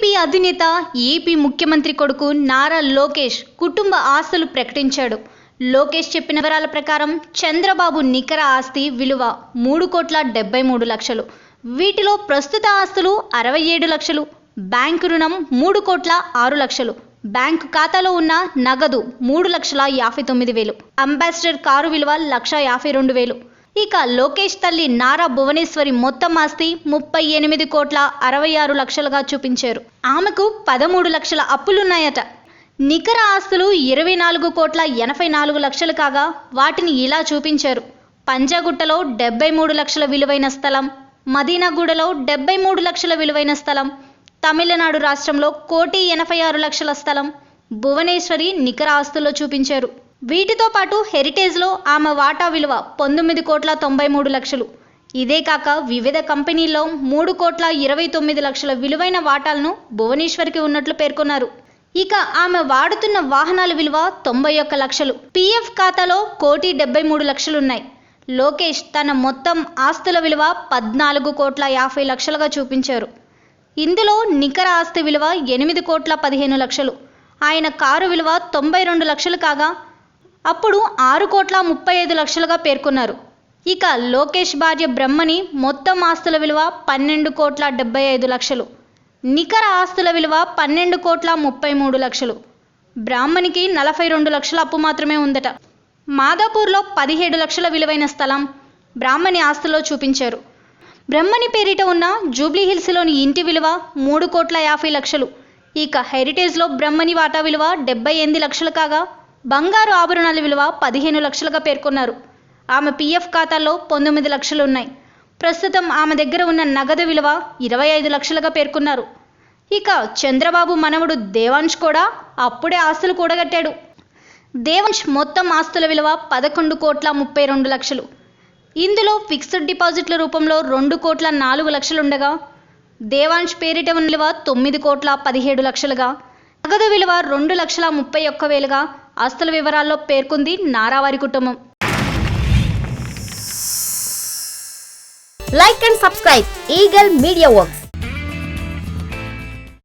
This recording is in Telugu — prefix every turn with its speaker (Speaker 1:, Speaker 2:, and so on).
Speaker 1: టీడీపీ అధినేత ఏపీ ముఖ్యమంత్రి కొడుకు నారా లోకేష్ కుటుంబ ఆస్తులు ప్రకటించాడు. లోకేష్ చెప్పిన వివరాల ప్రకారం చంద్రబాబు నికర ఆస్తి విలువ 3,73,00,000. వీటిలో ప్రస్తుత ఆస్తులు 67 లక్షలు, బ్యాంకు రుణం 3,06,00,000, బ్యాంకు ఖాతాలో ఉన్న నగదు 3,59,000, అంబాసిడర్ కారు విలువ 1,52,000. ఇక లోకేష్ తల్లి నారా భువనేశ్వరి మొత్తం ఆస్తి 38,66,00,000గా చూపించారు. ఆమెకు 13 లక్షల అప్పులున్నాయట. నికర ఆస్తులు 24,84,00,000 కాగా వాటిని ఇలా చూపించారు. పంజాగుట్టలో 73 లక్షల విలువైన స్థలం, మదీనాగూడలో 73 లక్షల విలువైన స్థలం, తమిళనాడు రాష్ట్రంలో 1,86,00,000 స్థలం భువనేశ్వరి నికర ఆస్తుల్లో చూపించారు. వీటితో పాటు హెరిటేజ్లో ఆమె వాటా విలువ 19,93,00,000. ఇదే కాక వివిధ కంపెనీల్లో 3,29,00,000 విలువైన వాటాలను భువనేశ్వరికి ఉన్నట్లు పేర్కొన్నారు. ఇక ఆమె వాడుతున్న వాహనాల విలువ 91 లక్షలు. పీఎఫ్ ఖాతాలో 1,73,00,000 ఉన్నాయి. లోకేష్ తన మొత్తం ఆస్తుల విలువ 14,50,00,000గా చూపించారు. ఇందులో నికర ఆస్తి విలువ 8,15,00,000. ఆయన కారు విలువ 92 లక్షలు కాగా అప్పుడు 6,35,00,000గా పేర్కొన్నారు. ఇక లోకేష్ భార్య బ్రహ్మణి మొత్తం ఆస్తుల విలువ 12,75,00,000. నికర ఆస్తుల విలువ 12,33,00,000. బ్రాహ్మణికి 42 లక్షల అప్పు మాత్రమే ఉందట. మాదాపూర్లో 17 లక్షల విలువైన స్థలం బ్రాహ్మణి ఆస్తుల్లో చూపించారు. బ్రహ్మణి పేరిట ఉన్న జూబ్లీహిల్స్లోని ఇంటి విలువ 3,50,00,000. ఇక హెరిటేజ్లో బ్రహ్మణి వాటా విలువ 78 లక్షలు కాగా బంగారు ఆభరణాల విలువ 15 లక్షలుగా పేర్కొన్నారు. ఆమె పీఎఫ్ ఖాతాల్లో 19 లక్షలు ఉన్నాయి. ప్రస్తుతం ఆమె దగ్గర ఉన్న నగదు విలువ 25 లక్షలుగా పేర్కొన్నారు. ఇక చంద్రబాబు మనవడు దేవాంశ్ కూడా అప్పుడే ఆస్తులు కూడగట్టాడు. దేవాంశ్ మొత్తం ఆస్తుల విలువ 11,32,00,000. ఇందులో ఫిక్స్డ్ డిపాజిట్ల రూపంలో 2,04,00,000 ఉండగా దేవాంశ్ పేరిట ఉన్న విలువ 9,17,00,000గా, నగదు విలువ 2,31,000గా ఆస్తుల వివరాల్లో పేర్కొంది నారావారి కుటుంబం.
Speaker 2: Like and subscribe Eagle Media Works.